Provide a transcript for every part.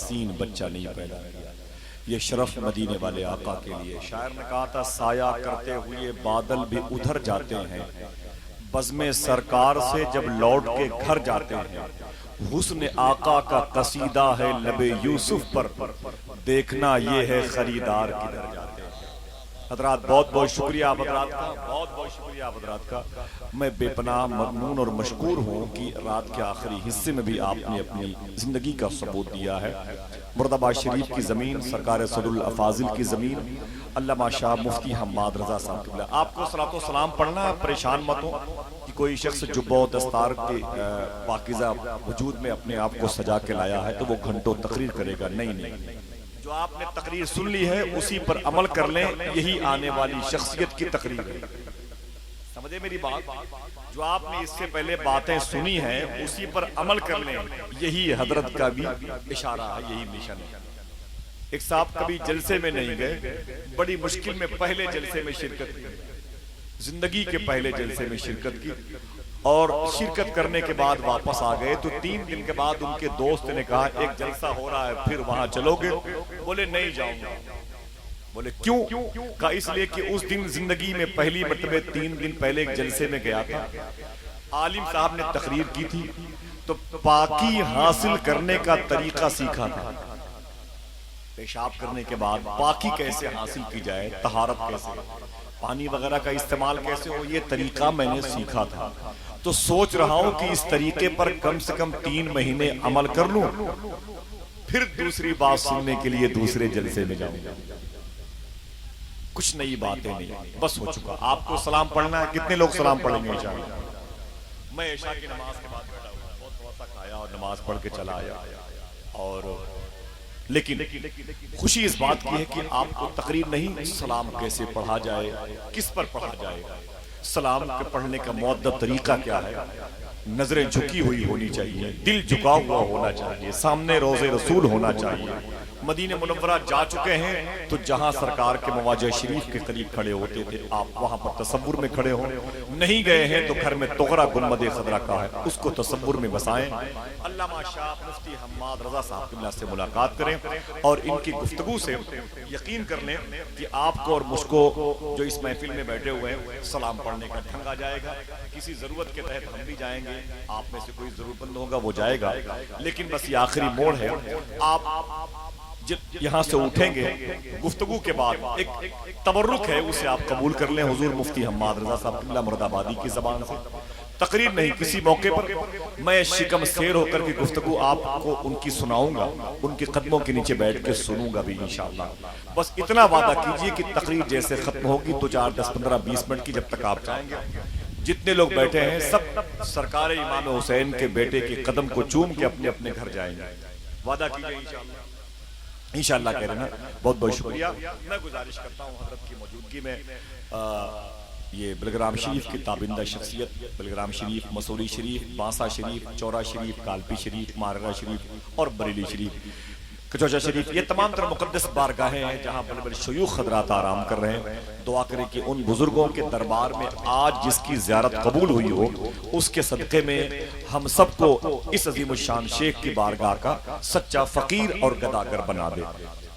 حسین بچہ نہیں پیدا کیا۔ یہ شرف مدینے والے آقا کے لیے۔ شاعر نے کہا تھا سایہ کرتے ہوئے بادل بھی ادھر جاتے ہیں، بزم سرکار سے جب لوٹ کے گھر جاتے ہیں۔ حسن آقا کا قصیدہ ہے لب یوسف پر، دیکھنا یہ ہے خریدار کدھر جاتے ہیں۔ حضرات بہت بہت شکریہ آپ حضرات کا، بہت بہت شکریہ آپ حضرات کا۔ میں بے پناہ ممنون اور مشکور ہوں کہ رات کے آخری حصے میں بھی آپ نے اپنی زندگی کا ثبوت دیا ہے۔ مراد آباد شریف کی زمین، سرکار صدر الافاضل کی زمین، علامہ شاہ مفتی حماد رضا صاحب قبلہ۔ آپ کو صلاۃ و سلام پڑھنا، پریشان مت ہو کہ کوئی شخص جبہ و دستار کے پاکیزہ وجود میں اپنے آپ کو سجا کے لایا ہے تو وہ گھنٹوں تقریر کرے گا، نہیں۔ جو آپ نے تقریر سن لی ہے اسی پر عمل کر لیں، یہی آنے والی شخصیت کی تقریر ہے۔ سمجھے میری بات؟ جو آپ نے اس سے پہلے باتیں سنی ہیں اسی پر عمل کر لیں، یہی حضرت کا بھی اشارہ ہے، یہی مشن ہے۔ ایک صاحب کبھی جلسے میں نہیں گئے، بڑی مشکل میں پہلے جلسے میں شرکت کی، زندگی کے پہلے جلسے میں شرکت کی، اور شرکت کرنے کے بعد واپس آ گئے تو 3 دن کے بعد ان کے دوست نے کہا ایک جلسہ ہو رہا ہے پھر وہاں چلو گے؟ بولے نہیں جاؤں گا۔ بولے کیوں؟ کہا اس لیے کہ اس دن زندگی میں پہلی مرتبہ 3 دن پہلے ایک جلسے میں گیا تھا، عالم صاحب نے تقریر کی تھی تو پاکی حاصل کرنے کا طریقہ سیکھا تھا۔ پیشاب کرنے کے بعد پاکی کیسے حاصل کی جائے، طہارت کیسے، پانی وغیرہ کا استعمال کیسے ہو، یہ طریقہ میں نے سیکھا تھا۔ تو سوچ رہا ہوں کہ اس طریقے پر کم سے کم 3 مہینے عمل کر لوں، پھر دوسری بات سننے کے لیے دوسرے جلسے میں جاؤں گا۔ کچھ نئی باتیں نہیں، بس ہو چکا۔ آپ کو سلام پڑھنا ہے، کتنے لوگ سلام پڑھیں گے انشاءاللہ؟ میں عشاء کی نماز کے بعد بیٹھا ہوا، بہت تھوڑا سا کھایا اور نماز پڑھ کے چلا آیا، اور لیکن خوشی اس بات کی ہے کہ آپ کو تقریر نہیں، سلام کیسے پڑھا جائے، کس پر پڑھا جائے، سلام کے پڑھنے کا مؤدب طریقہ کیا ہے۔ نظریں جھکی ہوئی ہونی چاہیے، دل جھکا ہوا ہونا چاہیے، سامنے روض رسول ہونا چاہیے۔ مدینہ منورہ جا چکے ہیں تو جہاں سرکار کے مواجہ شریف کے قریب کھڑے ہوتے تھے آپ وہاں پر تصور میں کھڑے ہوں، نہیں گئے ہیں تو گھر میں تغرا گنبد خضرا کا ہے اس کو تصور میں بسائیں۔ علامہ شاہ مفتی حماد رضا صاحب قبلہ سے ملاقات کریں اور ان کی گفتگو سے یقین کر لیں کہ آپ کو اور مجھ کو جو اس محفل میں بیٹھے ہوئے ہیں سلام پڑھنے کا ڈھنگ آ جائے گا۔ کسی ضرورت کے تحت ہم بھی جائیں گے، آپ میں سے کوئی ضرورت مند ہوگا وہ جائے گا، لیکن بس یہ آخری موڑ ہے۔ آپ جب یہاں سے اٹھیں گے گفتگو کے بعد ایک تبرک ہے، اسے آپ قبول کر لیں حضور مفتی حماد رضا صاحب قبلہ مراد آبادی کی زبان سے۔ تقریر نہیں، کسی موقع پر میں شکم سیر ہو کر کی گفتگو آپ کو ان کی سناؤں گا، ان کے قدموں کے نیچے بیٹھ کے سنوں گا بھی انشاءاللہ۔ بس اتنا وعدہ کیجئے کہ تقریر جیسے ختم ہوگی تو 4 10 15 20 منٹ کی جب تک آپ چاہیں گے، جتنے لوگ بیٹھے ہیں سب سرکار امام حسین کے بیٹے کے قدم کو چوم کے اپنے اپنے گھر جائیں گے۔ وعدہ کیجئے انشاءاللہ، انشاءاللہ کہہ رہے نا۔ بہت بہت شکریہ۔ میں گزارش کرتا ہوں حضرت کی موجودگی میں یہ بلگرام شریف کی تابندہ شخصیت، بلگرام شریف، مسوری شریف، بانسا شریف، چورا شریف، کالپی شریف، ماررہ شریف اور بریلی شریف، کچوچا شریف، یہ تمام تر مقدس بارگاہیں ہیں جہاں بڑے بڑے شیوخ حضرات آرام کر رہے ہیں۔ دعا کریں کہ ان بزرگوں کے دربار میں آج جس کی زیارت قبول ہوئی ہو اس کے صدقے میں ہم سب کو اس عظیم الشان شیخ کی بارگاہ کا سچا فقیر اور گداگر بنا دے،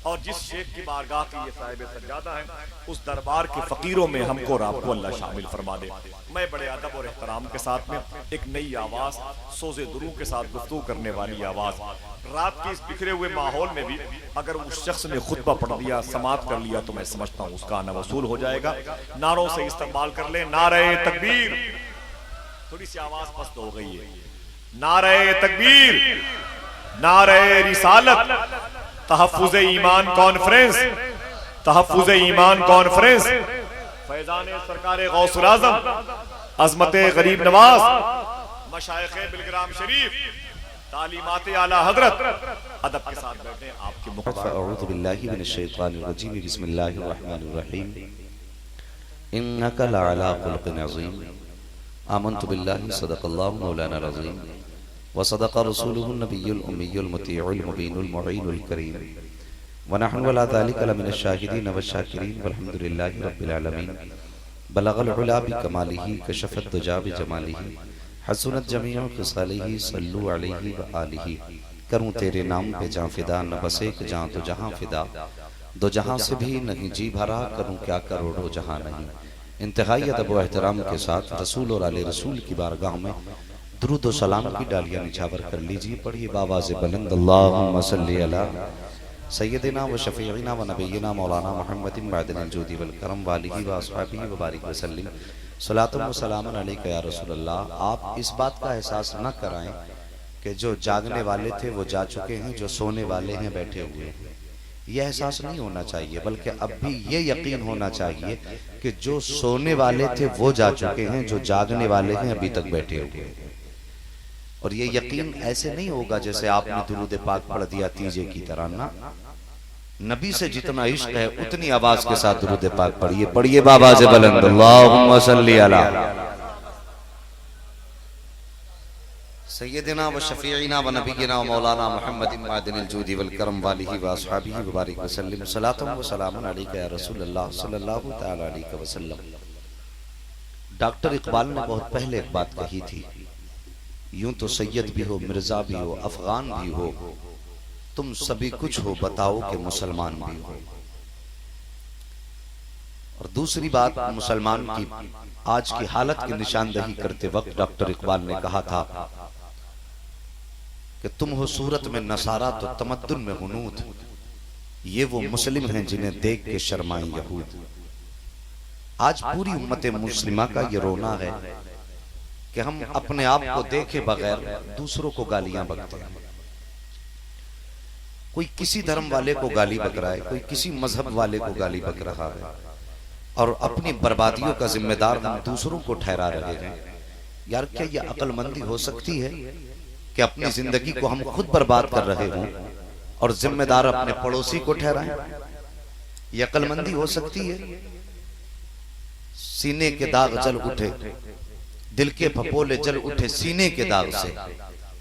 اور جس شیخ کی بارگاہ کی یہ صاحب سجادہ ہے اس دربار کے فقیروں میں ہم کو اور آپ کو اللہ شامل فرما دے۔ میں بڑے ادب اور احترام کے ساتھ میں ایک نئی آواز، سوز درو کے ساتھ گفتگو کرنے والی آواز، رات کے اس بکھرے ہوئے ماحول میں بھی اگر اس شخص نے خطبہ پڑھ دیا، سماعت کر لیا تو میں سمجھتا ہوں اس کا آنا وصول ہو جائے گا۔ نعروں سے استقبال کر لیں۔ نعرہ تکبیر، تھوڑی سی آواز پست ہو گئی ہے۔ نعرہ تکبیر، نعرہ رسالت، تحفظ ایمان کانفرنس، تحفظ ایمان کانفرنس، فیضان سرکار غوث الاعظم، عظمت غریب نواز، مشائخ بلگرام شریف، تعلیمات اعلیٰ حضرت، ادب کے ساتھ بیٹھیں آپ کے مقابل۔ اعوذ باللہ من الشیطان الرجیم، بسم اللہ الرحمن الرحیم، انک لعلی خلق عظیم، آمنت باللہ صدق اللہ مولانا العظیم، وصدق رسوله النبی الامی المطیع المبین المعین الکریم، ونحن ولا ذلك لمن الشاہدین والشاکرین والحمد للہ رب العالمین، بلغ العلا بکمالہ، کشف الدجا بجمالہ، حسنت جمیع خصالہ، صلو علیہ وآلہ، کروں تیرے نام پہ جاں فدا، نہ بس ایک جاں تو جہاں فدا، دو جہاں سے بھی نہیں جی بھرا، کروں کیا کروڑوں جہاں نہیں۔ انتہائی ادب و احترام کے ساتھ رسول اور آل رسول کی بارگاہ میں درود و سلام کی ڈالیاں نچھاور کر لیجئے۔ پڑھیے بآواز بلند اللہم صلی علی سیدنا و شفیعنا و نبینا مولانا محمد معدن الجود والکرم والہ و اصحابہ وبارک وسلم۔ صلاۃ و سلام علیک یا رسول اللہ۔ آپ اس بات کا احساس نہ کرائیں کہ جو جاگنے والے تھے وہ جا چکے ہیں، جو سونے والے ہیں بیٹھے ہوئے ہیں۔ یہ احساس نہیں ہونا چاہیے، بلکہ اب بھی یہ یقین ہونا چاہیے کہ جو سونے والے تھے وہ جا چکے ہیں، جو جاگنے والے ہیں ابھی تک بیٹھے ہوئے ہیں۔ اور یہ یقین ایسے نہیں ہوگا جیسے آپ نے درود پاک پڑھ دیا تیجے کی طرح، نہ، نبی سے جتنا عشق ہے اتنی آواز کے ساتھ درود پاک پڑھیے۔ پڑھیے بآواز بلند اللہم صلی علی سیدنا و شفیعنا و نبینا و مولانا محمد معدن الجود والکرم والہ و اصحابہ وبارک وسلم۔ صلاۃ و سلام علیک یا رسول اللہ صلی اللہ تعالی علیہ وسلم۔ ڈاکٹر اقبال نے بہت پہلے ایک بات کہی تھی، یوں تو سید بھی ہو، مرزا بھی ہو، افغان بھی ہو، تم سبھی کچھ ہو، بتاؤ کہ مسلمان بھی ہو۔ اور دوسری بات مسلمان کی آج کی حالت کی نشاندہی کرتے وقت ڈاکٹر اقبال نے کہا تھا کہ تم ہو صورت میں نصارہ تو تمدن میں ہنود، یہ وہ مسلم ہیں جنہیں دیکھ کے شرمائیں یہود۔ آج پوری امت مسلمہ کا یہ رونا ہے کہ ہم اپنے آپ کو دیکھے بغیر دوسروں کو گالیاں بکتے ہیں۔ کوئی کسی دھرم والے کو گالی بک رہا ہے، کوئی کسی مذہب والے کو گالی بک رہا ہے، اور اپنی بربادیوں کا ذمہ دار ہم دوسروں کو ٹھہرا رہے ہیں۔ یار کیا یہ عقل مندی ہو سکتی ہے کہ اپنی زندگی کو ہم خود برباد کر رہے ہوں اور ذمہ دار اپنے پڑوسی کو ٹھہرائیں؟ یہ عقل مندی ہو سکتی ہے؟ سینے کے داغ جل اٹھے، دل کے پھپولے جل اٹھے سینے کے داغ سے،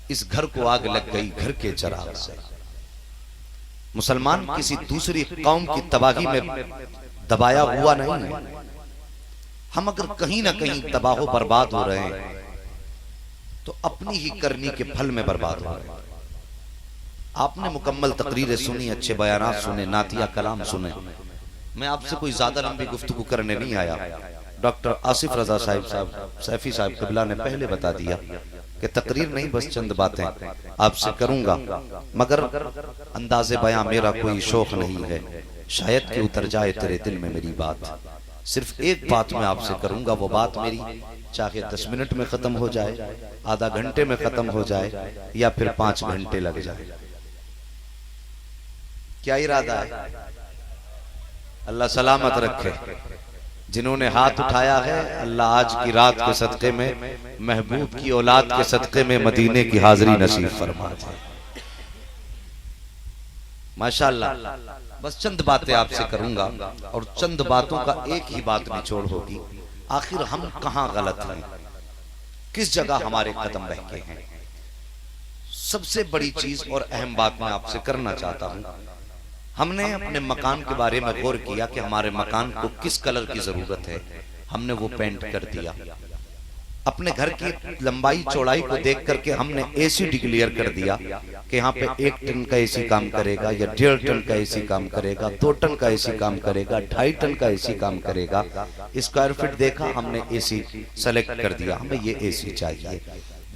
اس گھر کو آگ لگ گئی گھر کے چراغ سے۔ مسلمان کسی دوسری قوم کی تباہی میں دبایا ہوا نہیں ہے۔ ہم اگر کہیں نہ کہیں تباہ و برباد ہو رہے ہیں تو اپنی ہی کرنی کے پھل میں برباد ہو رہے ہیں۔ آپ نے مکمل تقریریں سنی، اچھے بیانات سنے، نعتیہ کلام سنے۔ میں آپ سے کوئی زیادہ لمبی گفتگو کرنے نہیں آیا۔ ڈاکٹر آصف رضا صاحب سیفی صاحب قبلہ نے پہلے بتا دیا کہ تقریر نہیں، بس چند باتیں آپ سے کروں گا، مگر انداز بیان میرا کوئی شوق نہیں ہے، شاید کہ اتر جائے تیرے دل میں میری بات۔ صرف ایک بات میں آپ سے کروں گا، وہ بات میری چاہے 10 منٹ میں ختم ہو جائے، آدھا گھنٹے میں ختم ہو جائے، یا پھر 5 گھنٹے لگ جائے۔ کیا ارادہ ہے؟ اللہ سلامت رکھے۔ جنہوں نے ہاتھ اٹھایا ہے، اللہ آج کی رات کے صدقے میں، محبوب کی اولاد کے صدقے میں مدینے کی حاضری نصیب فرما دے۔ ماشاءاللہ، بس چند باتیں آپ سے کروں گا، اور چند باتوں کا ایک ہی بات نچوڑ ہوگی، آخر ہم کہاں غلط ہیں، کس جگہ ہمارے قدم بہکے ہیں۔ سب سے بڑی چیز اور اہم بات میں آپ سے کرنا چاہتا ہوں، ہم نے اپنے مکان کے بارے میں غور کیا کہ ہمارے مکان کو کس کلر کی ضرورت ہے، ہم نے وہ پینٹ کر دیا۔ اپنے گھر کی لمبائی چوڑائی کو دیکھ کر کے ہم نے اے سی ڈکلیئر کر دیا کہ یہاں پہ 1 ٹن کا اے سی کام کرے گا، یا 1.5 ٹن کا اے سی کام کرے گا، 2 ٹن کا اے سی کام کرے گا، 2.5 ٹن کا اے سی کام کرے گا۔ اسکوائر فٹ دیکھا، ہم نے اے سی سلیکٹ کر دیا، ہمیں یہ اے سی چاہیے۔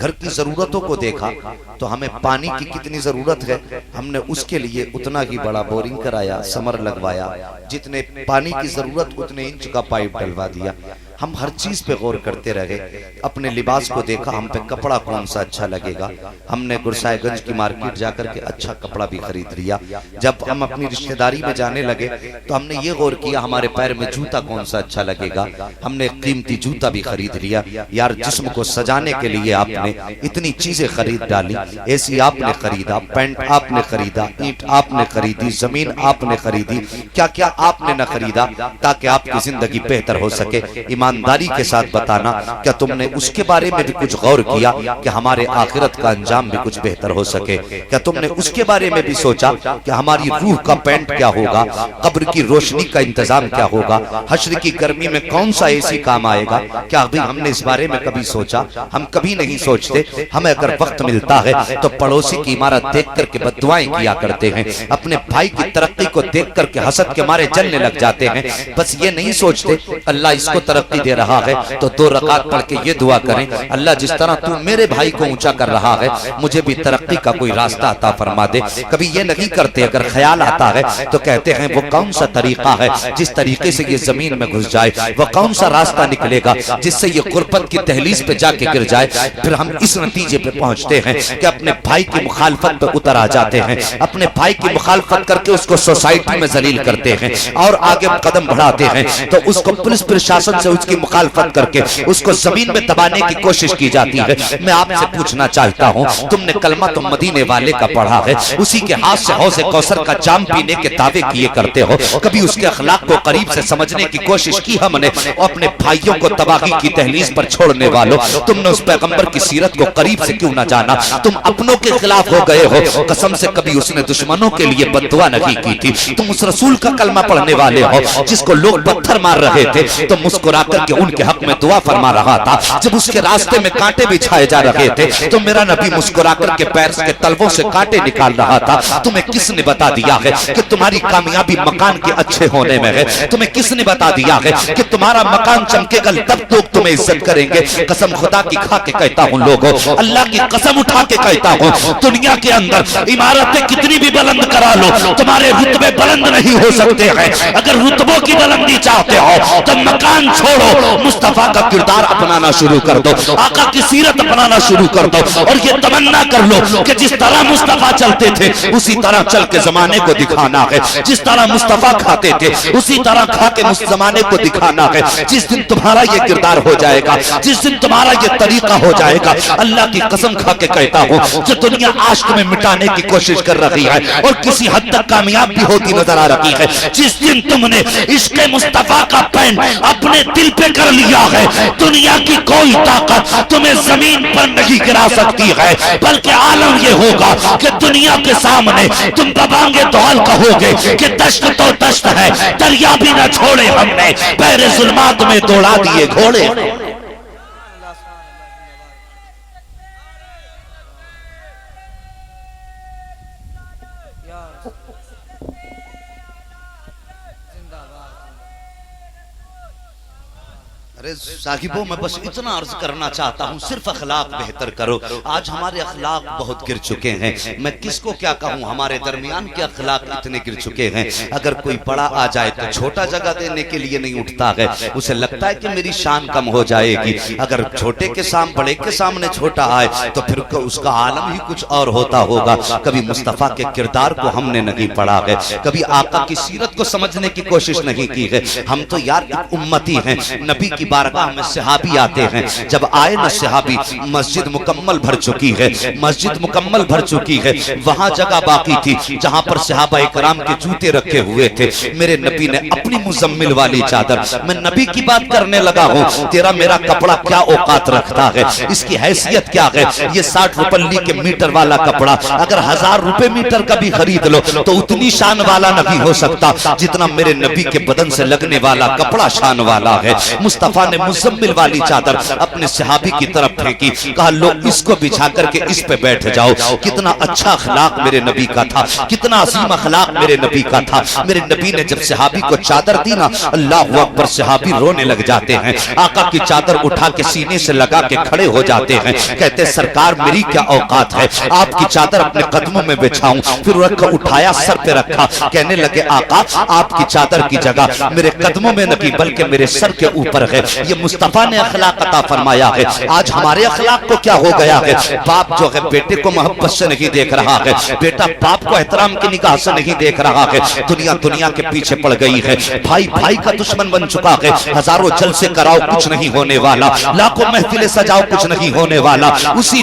گھر کی ضرورتوں کو دیکھا تو ہمیں پانی کی کتنی ضرورت ہے، ہم نے اس کے لیے اتنا ہی بڑا بورنگ کرایا، سمر لگوایا، جتنے پانی کی ضرورت اتنے انچ کا پائپ ڈلوا دیا۔ ہم ہر چیز پہ غور کرتے رہے۔ اپنے لباس کو دیکھا، ہم پہ کپڑا کون سا اچھا لگے گا، ہم نے گرسائے گنج کی مارکیٹ جا کر کے اچھا کپڑا بھی خرید لیا۔ جب ہم اپنی رشتہ داری میں جانے لگے تو ہم نے یہ غور کیا ہمارے پیر میں جوتا کون سا اچھا لگے گا، ہم نے قیمتی جوتا بھی خرید لیا۔ یار جسم کو سجانے کے لیے آپ نے اتنی چیزیں خرید ڈالی، اے سی آپ نے خریدا، پینٹ آپ نے خریدا، اینٹ آپ نے خریدی، زمین آپ نے خریدی، کیا کیا آپ نے نہ خریدا تاکہ آپ کی زندگی بہتر ہو سکے۔ ایمان ایمانداری کے ساتھ بتانا کیا تم نے اس کے بارے میں بھی کچھ غور کیا کہ ہمارے آخرت کا انجام بھی کچھ بہتر ہو سکے؟ کیا تم نے اس کے بارے میں بھی سوچا کہ ہماری روح کا پینٹ کیا ہوگا، قبر کی روشنی کا انتظام کیا ہوگا، حشر کی گرمی میں کون سا اے سی کام آئے گا؟ کیا ابھی ہم نے اس بارے میں کبھی سوچا؟ ہم کبھی نہیں سوچتے۔ ہمیں اگر وقت ملتا ہے تو پڑوسی کی عمارت دیکھ کر کے بد دعائیں کیا کرتے ہیں، اپنے بھائی کی ترقی کو دیکھ کر کے حسد کے مارے جلنے لگ جاتے ہیں۔ بس یہ نہیں سوچتے اللہ اس کو ترقی دے رہا ہے تو 2 رکعت پڑھ کے یہ دعا کریں، اللہ جس طرح تو میرے بھائی کو اونچا کر رہا ہے مجھے بھی ترقی کا کوئی راستہ عطا فرما دے۔ کبھی یہ نہیں کرتے، اگر خیال آتا ہے تو کہتے ہیں وہ کون سا طریقہ ہے جس طریقے سے یہ زمین میں گھس جائے، وہ کون سا راستہ نکلے گا جس سے یہ غربت کی دہلیز پہ جا کے گر جائے۔ پھر ہم اس نتیجے پہ پہنچتے ہیں کہ اپنے بھائی کی مخالفت پہ اتر آ جاتے ہیں، اپنے بھائی کی مخالفت کر کے اس کو سوسائٹی میں ذلیل کرتے ہیں اور آگے قدم بڑھاتے ہیں تو اس کو پولیس پرشاسن سے اس کی مخالفت کر کے اس کو زمین میں دبانے کی کوشش کی جاتی ہے۔ میں آپ سے پوچھنا چاہتا ہوں، تم نے کلمہ تو مدینے والے کا پڑھا ہے، اسی کے ہاتھ سے حوض کوثر کا جام پینے کے دعوے کیے کرتے ہو، کبھی اس کے اخلاق کو قریب سے سمجھنے کی کوشش کی ہم نے؟ اپنے بھائیوں کو تباہی کی دہلیز پر چھوڑنے والوں، تم نے اس پیغمبر کی سیرت کو قریب سے کیوں نہ جانا؟ تم اپنوں کے خلاف ہو گئے ہو، قسم سے کبھی اس نے دشمنوں کے لیے بد دعا نہیں کی تھی۔ تم اس رسول کا کلمہ پڑھنے والے ہو جس کو لوگ پتھر مار رہے تھے تو مسکرا کر کے ان کے حق میں دعا فرما رہا تھا، جب اس کے راستے میں کانٹے بچھائے جا رہے تھے تو میرا نبی مسکرا کر کے پیر کے تلووں سے کانٹے نکال رہا تھا۔ تمہیں کس نے بتا دیا ہے کہ تمہاری کامیابی مکان کے اچھے ہونے میں ہے؟ تمہیں کس نے بتا دیا ہے کہ تمہارا مکان چمکے گا تب لوگ تمہیں عزت کریں گے؟ قسم خدا کی کھا کے کہتا ہوں لوگوں، اللہ کی قسم اٹھا کے کہتا ہوں، دنیا کے اندر عمارتیں کتنی بھی بلند کرا لو تمہارے رتبے بلند نہیں ہو سکتے ہیں۔ اگر رتبوں کی بلندی چاہتے ہو تو مکان چھوڑو، مصطفیٰ کا کردار اپنانا شروع کر دو، آقا کی سیرت اپنانا شروع کر دو اور یہ تمنا کر لو کہ جس طرح مصطفیٰ چلتے تھے اسی طرح چل کے زمانے کو دکھانا ہے، جس طرح مصطفیٰ کھاتے تھے اسی طرح کھا کے زمانے کو دکھانا ہے۔ جس دن تمہارا یہ کردار ہو جائے گا، جس دن تمہارا یہ طریقہ ہو جائے گا، اللہ کی قسم کھا کے کہتا ہوں جو دنیا آج تمہیں مٹانے کی کوشش کر رہی ہے اور کسی حد تک کامیاب بھی ہوتی نظر آ رہی ہے، جس دن تم نے عشق مصطفیٰ کا پین اپنے دل پہ کر لیا ہے، دنیا کی کوئی طاقت تمہیں زمین پر نہیں گرا سکتی ہے، بلکہ عالم یہ ہوگا کہ دنیا کے سامنے تم دبانگے دعال کہو گے کہ دشت تو دشت ہے، دریا بھی نہ چھوڑے ہم نے، پیر ظلمات میں دوڑا دیے گھوڑے۔ ارے صاحبوں میں بس اتنا عرض کرنا چاہتا ہوں، صرف اخلاق بہتر کرو۔ آج ہمارے اخلاق بہت گر چکے ہیں، میں کس کو کیا کہوں، ہمارے درمیان کے اخلاق اتنے گر چکے ہیں، اگر کوئی بڑا آ جائے تو چھوٹا جگہ دینے کے لیے نہیں اٹھتا ہے، اسے لگتا ہے کہ میری شان کم ہو جائے گی۔ اگر چھوٹے کے سامنے بڑے کے سامنے چھوٹا آئے تو پھر اس کا عالم ہی کچھ اور ہوتا ہوگا۔ کبھی مصطفیٰ کے کردار کو ہم نے نہیں پڑھا ہے، کبھی آقا کی سیرت کو سمجھنے کی کوشش نہیں کی ہے۔ ہم تو یار ایک امتی ہیں، نبی کی بارگاہ میں صحابی آتے ہیں، جب آئے نا صحابی مسجد مکمل بھر چکی ہے، مسجد مکمل بھر چکی ہے، وہاں جگہ باقی تھی جہاں پر صحابہ اکرام کے جوتے رکھے ہوئے تھے۔ میرے نبی نے اپنی مزمل والی چادر، میں نبی کی بات کرنے لگا ہوں، تیرا میرا کپڑا کیا اوقات رکھتا ہے، اس کی حیثیت کیا ہے؟ یہ 60 روپے کے میٹر والا کپڑا اگر 1000 روپے میٹر کا بھی خرید لو تو اتنی شان والا نہیں ہو سکتا جتنا میرے نبی کے بدن سے لگنے والا کپڑا شان والا ہے۔ مصطفیٰ نے مزمل والی چادر اپنے صحابی کی طرف پھینکی، کہا لو اس کو بچھا کر کے اس پہ بیٹھ جاؤ۔ کتنا اچھا اخلاق میرے نبی کا تھا، کتنا عظیم اخلاق میرے نبی کا تھا۔ میرے نبی نے جب صحابی کو چادر دی نا، اللہ اکبر، صحابی رونے لگ جاتے ہیں، آقا کی چادر اٹھا کے سینے سے لگا کے کھڑے ہو جاتے ہیں، کہتے سرکار میری کیا اوقات ہے، آپ کی چادر اپنے قدموں میں بچھاؤں؟ پھر رکھ اٹھایا، سر پہ رکھا، کہنے لگے آقا آپ کی چادر کی جگہ میرے قدموں میں نہیں بلکہ میرے سر کے اوپر ہے۔ یہ مصطفیٰ نے اخلاق عطا فرمایا ہے۔ آج ہمارے اخلاق کو کیا ہو گیا ہے، باپ جو ہے بیٹے کو محبت سے نہیں دیکھ رہا ہے، بیٹا باپ کو احترام کی نگاہ سے نہیں دیکھ رہا ہے، دنیا کے پیچھے پڑ گئی ہے، بھائی بھائی کا دشمن بن چکا ہے، ہزاروں جلسے کراؤ کچھ نہیں ہونے والا، لاکھوں محفلیں سجاؤ کچھ نہیں ہونے والا، اسی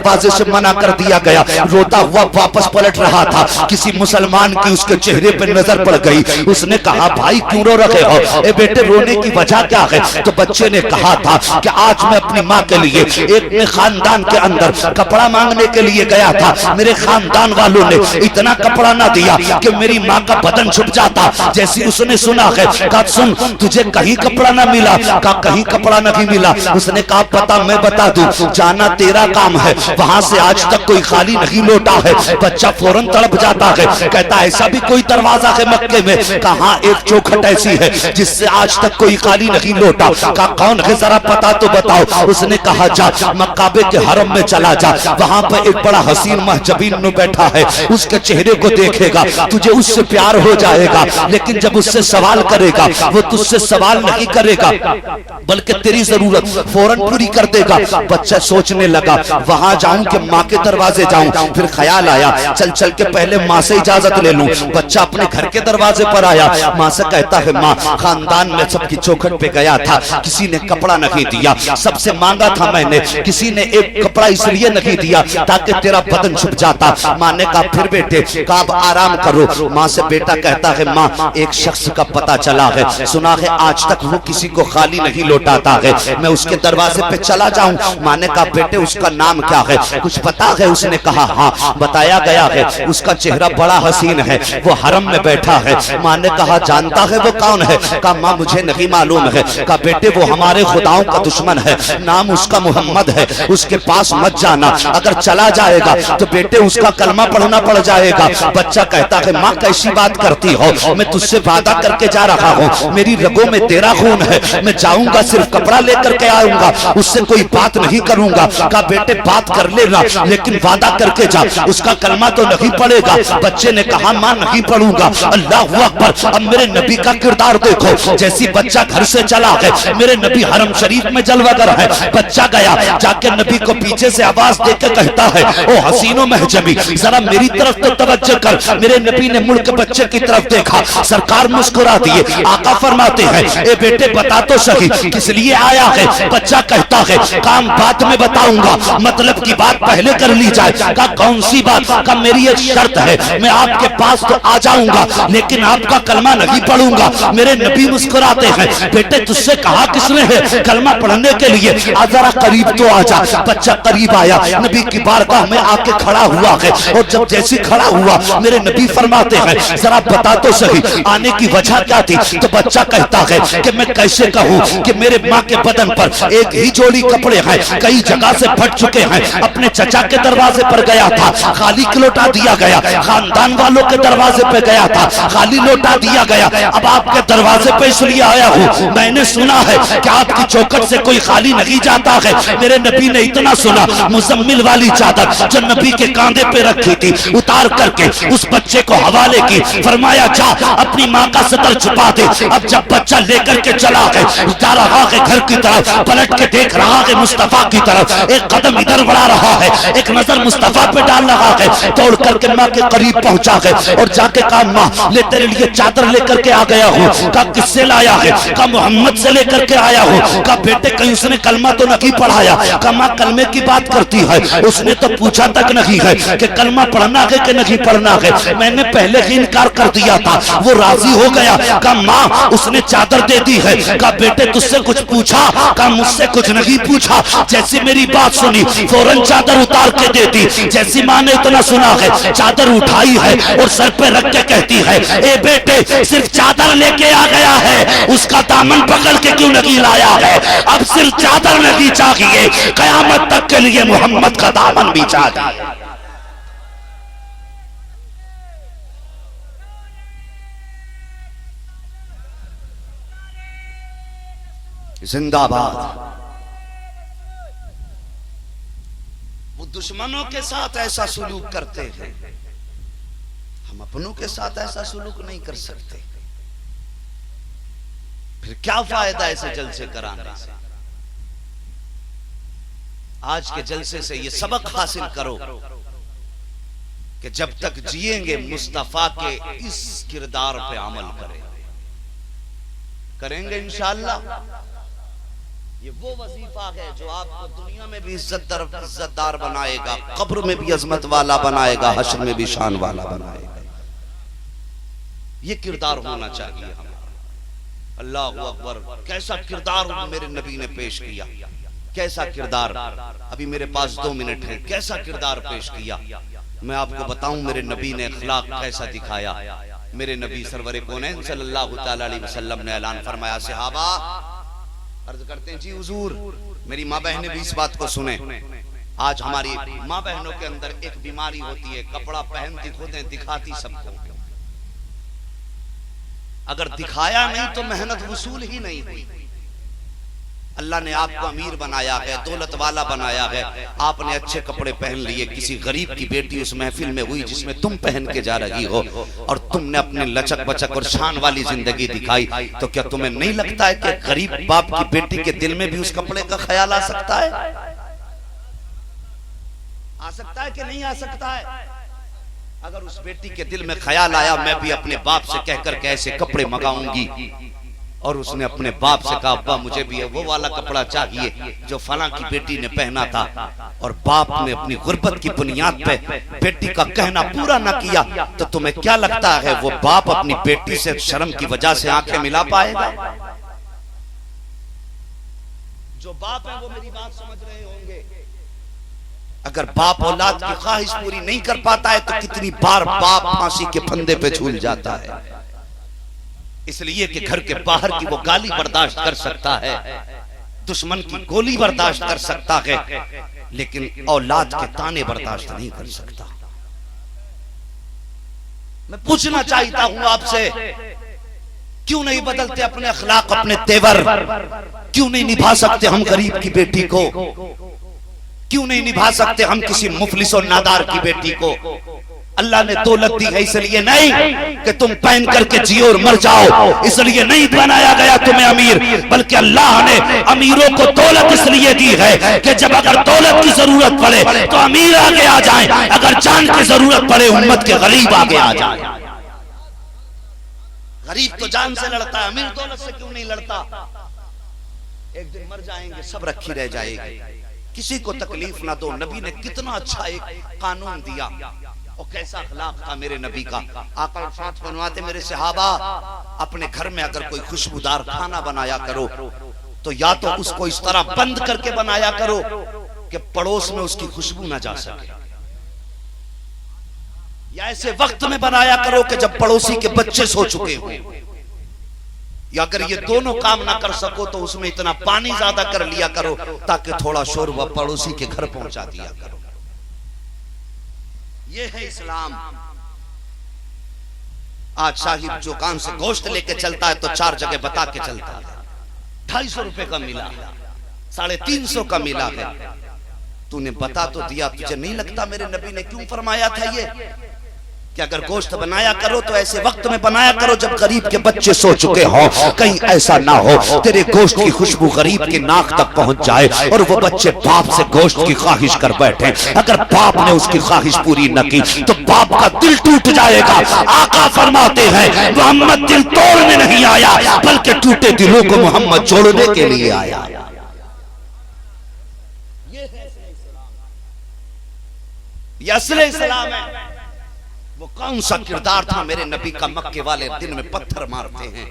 دروازے سے منع کر دیا گیا. روتا ہوا واپس پلٹ رہا تھا, کسی مسلمان کی اس کے چہرے پہ نظر پڑ گئی. اس نے کہا بھائی کیوں رو رہے ہو, اے بیٹے رونے کی وجہ کیا ہے؟ تو بچے نے کہا تھا کہ آج میں اپنی ماں کے لیے ایک خاندان کے اندر کپڑا مانگنے کے لیے گیا تھا. میرے خاندان والوں نے اتنا کپڑا نہ دیا کہ میری ماں کا بدن چھپ جاتا. جیسی اس نے سنا ہے, کہا سن تجھے کہیں کپڑا نہ ملا؟ کہا کہیں کپڑا نہیں ملا. اس نے کہا پتا میں بتا دوں, جانا تیرا کام ہے, وہاں سے آج تک کوئی خالی نہیں لوٹا ہے. بچہ فوراً تڑپ جاتا ہے, کہتا ایسا بھی کوئی دروازہ ہے مکے میں؟ کہاں ایک چوکھٹ ایسی ہے جس سے آج تک کوئی خالی نہیں لوٹا. کہا کون ہے ذرا پتا تو بتاؤ. اس نے کہا جا مکعبے کے حرم میں چلا جا, وہاں پر ایک بڑا حسین محجبین نو بیٹھا ہے, اس کے چہرے کو دیکھے گا, تجھے اس سے پیار ہو جائے گا. لیکن جب اس سے سوال کرے گا وہ تجھ سے سوال نہیں کرے گا بلکہ تیری ضرورت فوراً پوری کر دے گا. بچہ سوچنے لگا وہاں جاؤں کہ ماں کے دروازے جاؤں. پھر خیال آیا چل چل کے پہلے ماں سے اجازت لے لوں. بچہ اپنے گھر کے دروازے پر آیا, ماں سے کہتا ہے ماں خاندان میں سب کی چوکھٹ پہ گیا تھا, کسی نے کپڑا نہیں دیا, سب سے مانگا تھا میں نے, کسی نے ایک کپڑا اس لیے نہیں دیا تاکہ تیرا بدن چھپ جاتا. ماں نے کہا پھر بیٹے کہا اب آرام کرو. ماں سے بیٹا کہتا ہے ماں ایک شخص کا پتہ چلا ہے, سنا ہے آج تک وہ کسی کو خالی نہیں لوٹاتا ہے, میں اس کے دروازے پہ چلا جاؤں؟ ماں نے کہا بیٹے اس کا نام کیا ہے, کچھ پتا ہے؟ اس نے کہا ہاں بتایا گیا ہے, اس کا چہرہ بڑا حسین ہے, وہ حرم میں بیٹھا ہے. ماں نے کہا جانتا ہے وہ کون ہے؟ کہا ماں مجھے نہیں معلوم ہے. کہا بیٹے وہ ہمارے خداؤں کا دشمن ہے, نام اس کا محمد ہے, اس کے پاس مت جانا, اگر چلا جائے گا تو بیٹے اس کا کلمہ پڑھنا پڑ جائے گا. بچہ کہتا ہے ماں کیسی بات کرتی ہو, میں تجھ سے وعدہ کر کے جا رہا ہوں, میری رگوں میں تیرا خون ہے, میں جاؤں گا صرف کپڑا لے کر کے آؤں گا, اس سے کوئی بات نہیں کروں گا. کہا بیٹے بات کر لینا لیکن وعدہ کر کے جا, اس کا کلمہ تو نہیں پڑے گا. بچے نے کہا ماں نہیں پڑھوں گا. اللہ اکبر. اب میرے نبی کا کردار دیکھو, جیسی بچہ گھر سے چلا ہے, میرے نبی حرم شریف میں جلوہ گر ہے. بچہ گیا جا کے نبی کو پیچھے سے آواز دے کے کہتا ہے او حسین و محجبی ذرا میری طرف تو توجہ کر. میرے نبی نے مڑ کے بچے کی طرف دیکھا, سرکار مسکرا دیے. آقا فرماتے ہیں اے بیٹے بتا تو صحیح کس لیے آیا ہے؟ بچہ کہتا ہے کام بعد میں بتاؤں گا, مطلب کی بات پہلے کر لی جائے. کہا کون سی بات؟ کہا میری ایک شرط ہے, میں آپ کے پاس تو آ جاؤں گا لیکن آپ کا کلمہ نہیں پڑھوں گا. میرے نبی مسکراتے ہیں بیٹے تجھ سے کہا کس نے ہے کلمہ پڑھنے کے لیے, آ ذرا قریب تو آ جا. بچہ قریب آیا, نبی کی بارگاہ میں آ کے کھڑا ہوا ہے, اور جب جیسی کھڑا ہوا میرے نبی فرماتے ہیں ذرا بتا تو صحیح آنے کی وجہ کیا تھی؟ تو بچہ کہتا ہے کہ میں کیسے کہوں کہ میرے ماں کے بدن پر ایک ہی جوڑی کپڑے ہیں, کئی جگہ سے پھٹ چکے ہیں. اپنے چچا کے دروازے پر گیا تھا, خالی لوٹا دیا گیا. خاندان والوں کے دروازے پہ گیا تھا, خالی لوٹا دیا گیا. اب آپ کے دروازے پہ اس لیے آیا ہوں, میں نے سنا ہے کہ آپ کی چوکھٹ سے کوئی خالی نہیں جاتا ہے. میرے نبی نے اتنا سنا, مزمل والی چادر جو نبی کے کاندھے پہ رکھی تھی اتار کر کے اس بچے کو حوالے کی, فرمایا جا اپنی ماں کا ستر چھپا دے. اب جب بچہ لے کر کے چلا ہے, جا رہا ہے گھر کی طرف, پلٹ کے دیکھ رہا ہے مصطفیٰ کی طرف, ایک قدم ادھر بڑھا رہا ہے, ایک نظر مصطفیٰ پہ ڈال رہا ہے, دوڑ کر کے ماں کے قریب پہنچا ہے اور جا کے کہا ماں لے تیرے لیے چادر لے کر کے آ گیا ہوں. کہا کس سے لایا ہے؟ کہا محمد سے لے کر کے آیا ہوں. کہا بیٹے کہیں اس نے کلمہ تو نہیں پڑھایا؟ کہا ماں کلمے کی بات کرتی ہے, اس نے تو پوچھا تک نہیں ہے کہ کلمہ پڑھنا ہے کہ نہیں پڑھنا ہے, میں نے پہلے ہی انکار کر دیا تھا, وہ راضی ہو گیا. کہا ماں اس نے چادر دے دی ہے. کہا بیٹے تجھ سے کچھ پوچھا؟ کہا مجھ سے کچھ نہیں پوچھا, جیسی میری بات سنی فوراً چادر اتار کے دے دی. جیسی ماں نے اتنا سنا ہے چادر اٹھائی ہے اور سر پہ رکھ کے کہتی ہے اے بیٹے صرف چادر لے کے آ گیا ہے, اس کا دامن پکڑ کے کیوں نہیں لایا ہے؟ اب صرف چادر نہیں چاہیے, قیامت تک کے لیے محمد کا دامن بھی چاہیے. زندہ باد. وہ دشمنوں کے ساتھ ایسا سلوک کرتے ہیں, ہم اپنوں کے ساتھ ایسا سلوک نہیں کر سکتے. پھر کیا فائدہ ایسے جلسے کرانے سے؟ آج کے جلسے سے یہ سبق حاصل کرو کہ جب تک جیئیں گے مصطفیٰ کے اس کردار پہ عمل کریں گے انشاءاللہ. یہ وہ وظیفہ ہے جو آپ کو دنیا میں بھی عزت دار بنائے گا، قبر میں بھی عظمت والا بنائے گا، حشر میں بھی شان والا بنائے گا۔ یہ کردار ہونا چاہیے ہمارا۔ اللہ اکبر، کیسا کردار میرے نبی نے پیش کیا، کیسا کردار۔ ابھی میرے پاس 2 منٹ ہے، کیسا کردار پیش کیا۔ میں آپ کو بتاؤں میرے نبی نے اخلاق کیسا دکھایا۔ میرے نبی سرور کونین صلی اللہ تعالی علیہ وسلم نے اعلان فرمایا، صحابہ عرض کرتے ہیں جی حضور، میری ماں بہنیں بھی اس بات کو سنیں۔ آج ہماری ماں بہنوں کے اندر ایک بیماری ہوتی ہے، کپڑا پہنتی خود ہیں، دکھاتی سب کو۔ اگر دکھایا نہیں تو محنت وصول ہی نہیں ہوئی۔ اللہ نے آپ کو امیر بنایا ہے، دولت والا بنایا ہے، آپ نے اچھے کپڑے پہن لیے، کسی غریب کی بیٹی اس محفل میں ہوئی جس میں تم پہن کے جا رہی ہو، اور تم نے اپنے لچک بچک اور شان والی زندگی دکھائی، تو کیا تمہیں نہیں لگتا ہے کہ غریب باپ کی بیٹی کے دل میں بھی اس کپڑے کا خیال آ سکتا ہے؟ آ سکتا ہے کہ نہیں آ سکتا ہے؟ اگر اس بیٹی کے دل میں خیال آیا میں بھی اپنے باپ سے کہہ کر کے ایسے کپڑے منگاؤں گی، اور اس نے اپنے باپ سے کہا ابا مجھے بھی وہ والا کپڑا چاہیے جو فلاں کی بیٹی نے پہنا تھا، اور باپ نے اپنی غربت کی بنیاد پہ بیٹی کا کہنا پورا نہ کیا، تو تمہیں کیا لگتا ہے وہ باپ اپنی بیٹی سے شرم کی وجہ سے آنکھیں ملا پائے گا؟ جو باپ ہیں وہ میری بات سمجھ رہے ہوں گے۔ اگر باپ اولاد کی خواہش پوری نہیں کر پاتا ہے تو کتنی بار باپ پھانسی کے پھندے پہ جھول جاتا ہے، اس لیے کہ گھر کے باہر کی وہ گالی برداشت کر سکتا ہے، دشمن کی گولی برداشت کر سکتا ہے، لیکن اولاد کے تانے برداشت نہیں کر سکتا۔ میں پوچھنا چاہتا ہوں آپ سے، کیوں نہیں بدلتے اپنے اخلاق، اپنے تیور؟ کیوں نہیں نبھا سکتے ہم غریب کی بیٹی کو؟ کیوں نہیں نبھا سکتے ہم کسی مفلس اور نادار کی بیٹی کو؟ اللہ نے دولت دی ہے اس لیے نہیں کہ تم پہن کر کے جیو اور مر جاؤ، اس لیے نہیں بنایا گیا تمہیں امیر، بلکہ اللہ نے امیروں کو دولت اس لیے دی ہے کہ جب اگر دولت کی ضرورت پڑے تو امیر آگے آ جائیں، اگر جان کی ضرورت پڑے امت کے غریب آگے آ جائیں۔ غریب تو جان سے لڑتا ہے، امیر دولت سے کیوں نہیں لڑتا؟ ایک دن مر جائیں گے، سب رکھی رہ جائے گی، کسی کو تکلیف نہ دو۔ نبی نے کتنا اچھا ایک قانون دیا، اور کیسا اخلاق تھا میرے نبی کا۔ آقا ارشاد فرماتے میرے صحابہ اپنے گھر میں اگر کوئی خوشبودار کھانا بنایا کرو تو یا تو اس کو اس طرح بند کر کے بنایا کرو کہ پڑوس میں اس کی خوشبو نہ جا سکے، یا ایسے وقت میں بنایا کرو کہ جب پڑوسی کے بچے سو چکے ہوں، یا اگر یہ دونوں کام نہ کر سکو تو اس میں اتنا پانی زیادہ کر لیا کرو تاکہ تھوڑا شوربہ پڑوسی کے گھر پہنچا دیا کرو۔ یہ ہے اسلام۔ آج صاحب جو کان سے گوشت لے کے چلتا ہے تو 4 جگہ بتا کے چلتا ہے، 250 روپے کا ملا ہے، 350 کا ملا ہے۔ تو نے بتا تو دیا، تجھے نہیں لگتا میرے نبی نے کیوں فرمایا تھا یہ کہ اگر گوشت بنایا کرو تو ایسے وقت میں بنایا کرو جب غریب کے بچے سو چکے ہوں، کہیں ایسا نہ ہو تیرے گوشت کی خوشبو غریب کے ناک تک پہنچ جائے اور وہ بچے باپ سے گوشت کی خواہش کر بیٹھے، اگر باپ نے اس کی خواہش پوری نہ کی تو باپ کا دل ٹوٹ جائے گا۔ آقا فرماتے ہیں محمد دل توڑنے نہیں آیا بلکہ ٹوٹے دلوں کو محمد جوڑنے کے لیے آیا۔ یہ اصل اسلام ہے۔ وہ کون سا کردار تھا میرے نبی کا؟ مکے والے دن میں پتھر مارتے ہیں،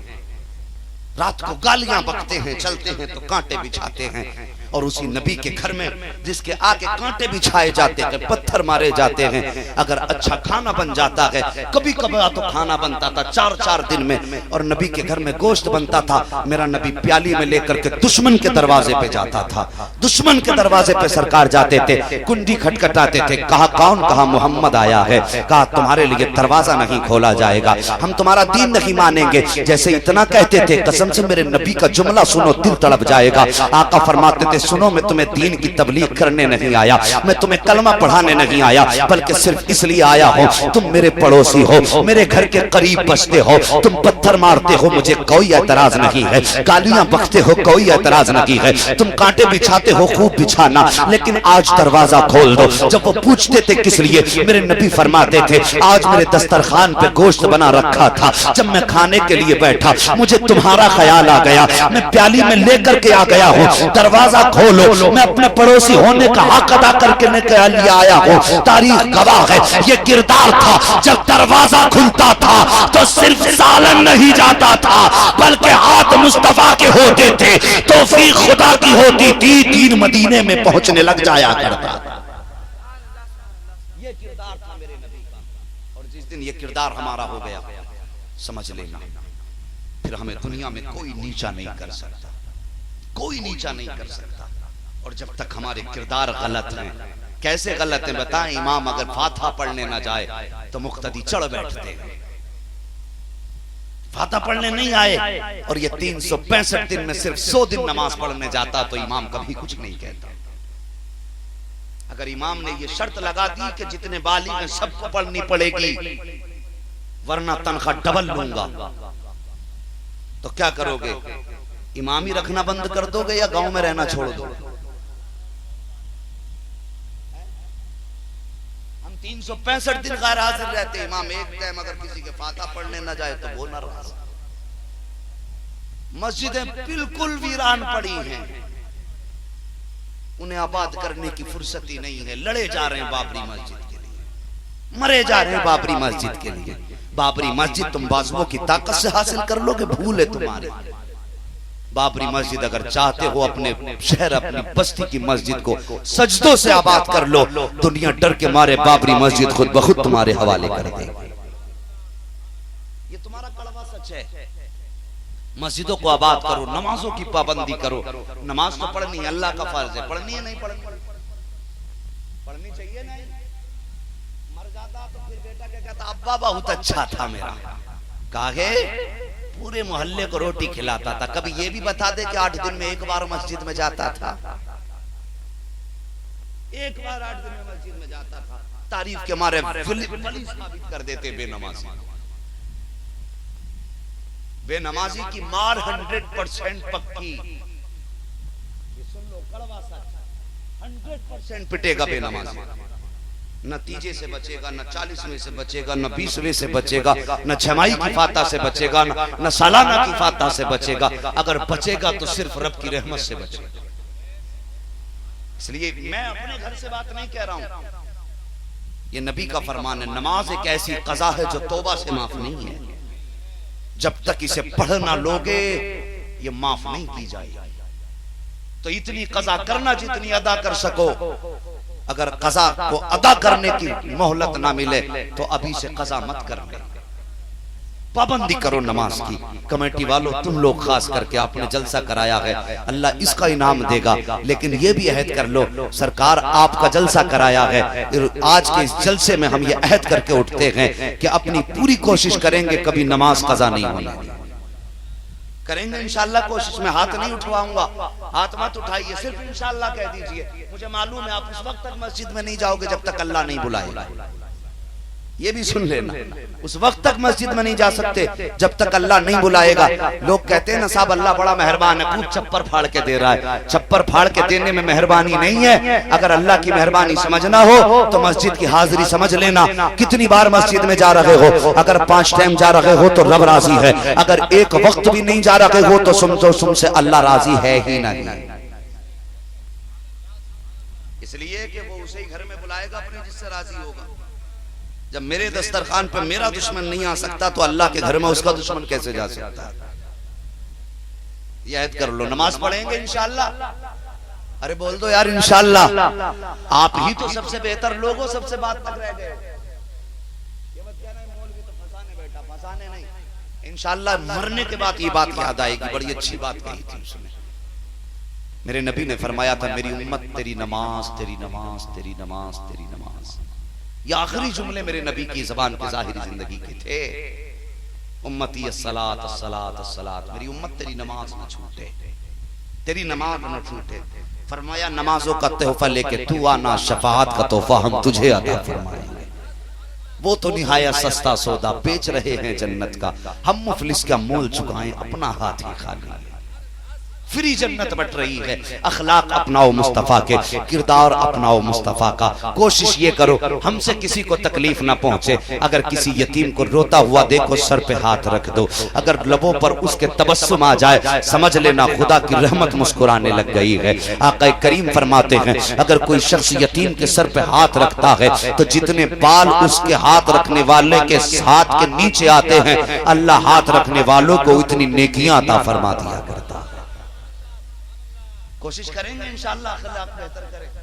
رات کو گالیاں بکتے ہیں، چلتے ہیں تو کانٹے بچھاتے ہیں، اور اسی نبی کے گھر میں جس کے آگے کانٹے بچھائے جاتے ہیں، پتھر مارے جاتے ہیں، اگر اچھا کھانا بن جاتا ہے، کبھی کبھار تو کھانا بنتا تھا 4 دن میں، اور نبی کے گھر میں گوشت بنتا تھا، میرا نبی پیالی میں لے کر کے دشمن کے دروازے پہ جاتا تھا، دشمن کے دروازے پہ سرکار جاتے تھے، کنڈی کھٹکھٹاتے تھے، کہا کون؟ کہا محمد آیا ہے، کہا تمہارے لیے دروازہ نہیں کھولا جائے گا، ہم تمہارا دین نہیں مانیں گے۔ جیسے اتنا کہتے تھے قسم سے میرے نبی کا جملہ سنو دل تڑپ جائے گا۔ آقا فرماتے تھے تھے سنو میں تمہیں دین کی تبلیغ کرنے نہیں آیا, میں تمہیں کلمہ پڑھانے نہیں آیا, بلکہ صرف اس لیے آیا ہوں تم میرے پڑوسی ہو, میرے گھر کے قریب بستے ہو, تم پتھر مارتے ہو مجھے کوئی اعتراض نہیں ہے, گالیاں بکتے ہو کوئی اعتراض نہیں ہے, تم کانٹے بچھاتے ہو خوب بچھانا, لیکن آج دروازہ کھول دو. جب وہ پوچھتے تھے کس لیے, میرے نبی فرماتے تھے آج میرے دسترخوان پہ گوشت بنا رکھا تھا, جب میں کھانے کے لیے بیٹھا مجھے تمہارا خیال آ گیا, میں پیالی میں لے کر کے آ گیا ہوں, دروازہ کھولو, میں اپنے پڑوسی ہونے کا حق ادا کر کے لیے آیا ہوں. تاریخ گواہ ہے یہ کردار تھا, جب دروازہ کھلتا تھا تو صرف سالن نہیں جاتا تھا بلکہ ہاتھ مصطفیٰ کے ہوتے تھے, توفیق خدا کی ہوتی تھی, دین مدینے میں پہنچنے لگ جایا کرتا تھا. یہ کردار تھا میرے نبی کا, اور جس دن یہ کردار ہمارا ہو گیا سمجھ لینا پھر ہمیں دنیا میں کوئی نیچا نہیں کر سکتا, کوئی نیچا نہیں کر سکتا. اور جب تک ہمارے کردار غلط ہیں, کیسے غلط ہیں بتائیں, امام اگر فاتحہ پڑھنے نہ جائے تو مقتدی چڑھ بیٹھتے ہیں, فاتحہ پڑھنے نہیں آئے اور یہ 365 دن میں صرف 100 دن نماز پڑھنے جاتا تو امام کبھی کچھ نہیں کہتا. اگر امام نے یہ شرط لگا دی کہ جتنے بالغ ہیں سب کو پڑھنی پڑے گی ورنہ تنخواہ ڈبل لوں گا, تو کیا کرو گے؟ امامی رکھنا بند کر دو گے یا گاؤں میں رہنا چھوڑ دو گے؟ ہم 365 دن غیر حاضر رہتے, امام ایک ٹائم اگر کسی کے فاتحہ پڑھنے نہ جائے تو وہ ناراض. مسجدیں بالکل ویران پڑی ہیں, انہیں آباد کرنے کی فرصت ہی نہیں ہے, لڑے جا رہے ہیں بابری مسجد کے لیے, مرے جا رہے ہیں بابری مسجد کے لیے. بابری مسجد تم بازوؤں کی طاقت سے حاصل کر لو گے, بھول ہے تمہاری. بابری مسجد اگر چاہتے ہو اپنے شہر اپنی بستی کی مسجد کو سجدوں سے آباد کر لو, دنیا ڈر کے مارے بابری مسجد خود بخود تمہارے حوالے کر دے. یہ تمہارا کڑوا سچ ہے. مسجدوں کو آباد کرو, نمازوں کی پابندی کرو. نماز تو پڑھنی ہے, اللہ کا فرض ہے, پڑھنی ہے نہیں پڑھنی, پڑھنی چاہیے نہیں. مر جاتا تو پھر بیٹا کیا کہتا, ابا بہت اچھا تھا میرا, کہا کہ پورے محلے کو روٹی کھلاتا تھا. کبھی یہ بھی بتا دے کہ 8 دن میں ایک بار مسجد میں جاتا تھا, ایک بار 8 دن میں مسجد میں جاتا تھا. تعریف کے مارے ولی ثابت کر دیتے بے نمازی. بے نمازی کی مار 100% پکی. یہ سن لو کڑوا سچ, 100% پٹے گا بے نمازی. نہ تیجے سے بچے گا, نہ 40ویں سے بچے گا, نہ 20ویں سے بچے گا, نہ چھمائی کی فاتحہ سے بچے گا, نہ سالانہ کی فاتحہ سے بچے گا. اگر بچے گا تو صرف رب کی رحمت سے بچے گا. اس لیے میں اپنے گھر سے بات نہیں کہہ رہا ہوں, یہ نبی کا فرمان ہے. نماز ایک ایسی قضا ہے جو توبہ سے معاف نہیں ہے, جب تک اسے پڑھ نہ لوگے یہ معاف نہیں کی جائے. تو اتنی قضا کرنا جتنی ادا کر سکو. اگر قضا کو ادا کرنے کی مہلت نہ ملے تو ابھی سے قضا مت کر لے, پابندی کرو نماز کی. کمیٹی والوں تم لوگ خاص کر کے آپ نے جلسہ کرایا ہے, اللہ اس کا انعام دے گا, لیکن یہ بھی عہد کر لو سرکار آپ کا جلسہ کرایا ہے, آج کے اس جلسے میں ہم یہ عہد کر کے اٹھتے ہیں کہ اپنی پوری کوشش کریں گے کبھی نماز قضا نہیں ہونے کریں گے انشاءاللہ. کوشش میں ہاتھ نہیں اٹھواؤں گا, ہاتھ مت اٹھائیے, صرف انشاءاللہ کہہ دیجئے. مجھے معلوم ہے آپ اس وقت تک مسجد میں نہیں جاؤ گے جب تک اللہ نہیں بلائے گا, یہ بھی سن لینا. اس وقت تک مسجد میں نہیں جا سکتے جب تک اللہ نہیں بلائے گا. لوگ کہتے ہیں نا صاحب اللہ بڑا مہربان ہے, خود چھپر پھاڑ کے دے رہا ہے. چھپر پھاڑ کے دینے میں مہربانی نہیں ہے. اگر اللہ کی مہربانی سمجھنا ہو تو مسجد کی حاضری سمجھ لینا. کتنی بار مسجد میں جا رہے ہو, اگر 5 ٹائم جا رہے ہو تو رب راضی ہے, اگر ایک وقت بھی نہیں جا رہے ہو تو سمجھو تم سے اللہ راضی ہے ہی نہیں. اس لیے کہ وہ اسے گھر میں بلائے گا اپنے جس سے راضی ہوگا. جب میرے دسترخوان پہ میرا دشمن نہیں آ سکتا تو اللہ کے گھر میں اس کا دشمن کیسے جا سکتا ہے. یہ عہد کر لو. نماز پڑھیں گے انشاءاللہ. ارے بول دو یار انشاءاللہ. آپ ہی تو سب سے بہتر لوگوں, سب سے بات تک رہ گئے. یہ مت کہنا مولوی تو پھنسانے بیٹھا, پھنسانے نہیں. انشاءاللہ مرنے کے بعد یہ بات یاد آئے گی. بڑی اچھی بات کہی تھی اس نے. میرے نبی نے فرمایا تھا میری امت تیری نماز, تیری نماز, تیری نماز, تیری نماز. یہ آخری جملے میرے نبی کی زبان کے ظاہری زندگی کے تھے. امتی الصلاۃ الصلاۃ الصلاۃ, میری امت تیری نماز نہ چھوٹے, تیری نماز نہ چھوٹے. فرمایا نمازوں کا تحفہ لے کے تو آنا، شفاعت کا تحفہ ہم تجھے عطا فرمائیں گے۔ وہ تو نہایت سستا سودا بیچ رہے ہیں جنت کا، ہم مفلس کا مول چکائیں اپنا ہاتھ ہی خالی۔ فری جنت بٹ رہی ہے۔ اخلاق اپناؤ مصطفیٰ کے، کردار اپناؤ مصطفیٰ کا۔ کوشش یہ کرو ہم سے کسی کو تکلیف نہ پہنچے۔ اگر کسی یتیم کو روتا ہوا دیکھو سر پہ ہاتھ رکھ دو، اگر لبوں پر اس کے تبسم آ جائے سمجھ لینا خدا کی رحمت مسکرانے لگ گئی ہے۔ آقا کریم فرماتے ہیں اگر کوئی شخص یتیم کے سر پہ ہاتھ رکھتا ہے تو جتنے بال اس کے ہاتھ رکھنے والے کے ہاتھ کے نیچے آتے ہیں اللہ ہاتھ رکھنے والوں کو اتنی نیکیاں عطا فرما دیا کرتا ہے۔ کوشش کریں گے انشاءاللہ اخلاق بہتر کریں گے،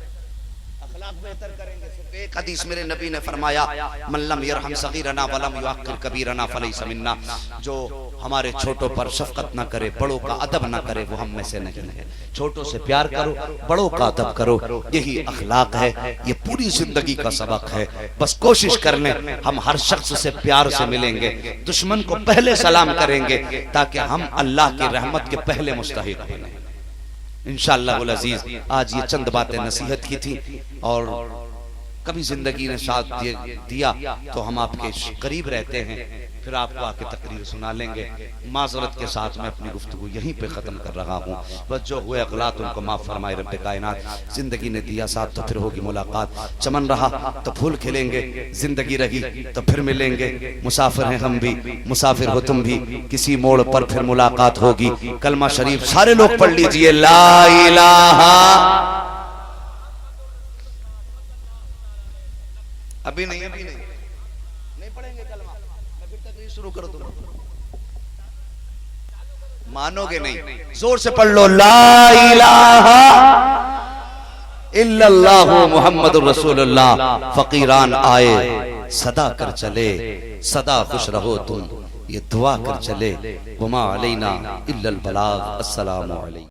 اخلاق بہتر کریں گے۔ ایک حدیث میرے نبی نے فرمایا من لم یرحم صغیرنا ولم یعقر کبیرنا فلیس منا، جو ہمارے چھوٹوں پر شفقت نہ کرے، بڑوں کا ادب نہ کرے، وہ ہم میں سے نہیں ہے۔ چھوٹوں سے پیار کرو، بڑوں کا ادب کرو، یہی اخلاق ہے، یہ پوری زندگی کا سبق ہے۔ بس کوشش کر لیں ہم ہر شخص سے پیار سے ملیں گے، دشمن کو پہلے سلام کریں گے تاکہ ہم اللہ کی رحمت کے پہلے مستحق بنیں۔ انشاءاللہ العزیز آج یہ چند باتیں نصیحت کی تھی، اور کبھی زندگی نے ساتھ دیا تو ہم آپ کے قریب رہتے ہیں، پھر آپ کو آ کے تقریر سنا لیں گے۔ معذرت کے ساتھ میں اپنی گفتگو یہیں پہ ختم کر رہا ہوں۔ بس جو ہوئے اغلاط ان کو معاف فرمائے رب کائنات۔ زندگی نے دیا ساتھ تو پھر ہوگی ملاقات، چمن رہا تو پھول کھلیں گے، زندگی رہی تو پھر ملیں گے۔ مسافر ہیں ہم بھی، مسافر ہو تم بھی، کسی موڑ پر پھر ملاقات ہوگی۔ کلمہ شریف سارے لوگ پڑھ لیجئے، لا الہ۔ ابھی نہیں پڑھیں گے کلمہ، میں پھر تقریر شروع کر دوں، مانو گے نہیں؟ زور سے پڑھ لو، لا الہ الا اللہ محمد الرسول اللہ۔ فقیران آئے صدا کر چلے، صدا خوش رہو تم، یہ دعا کر چلے، وما علینا الا البلاغ۔ السلام علیکم۔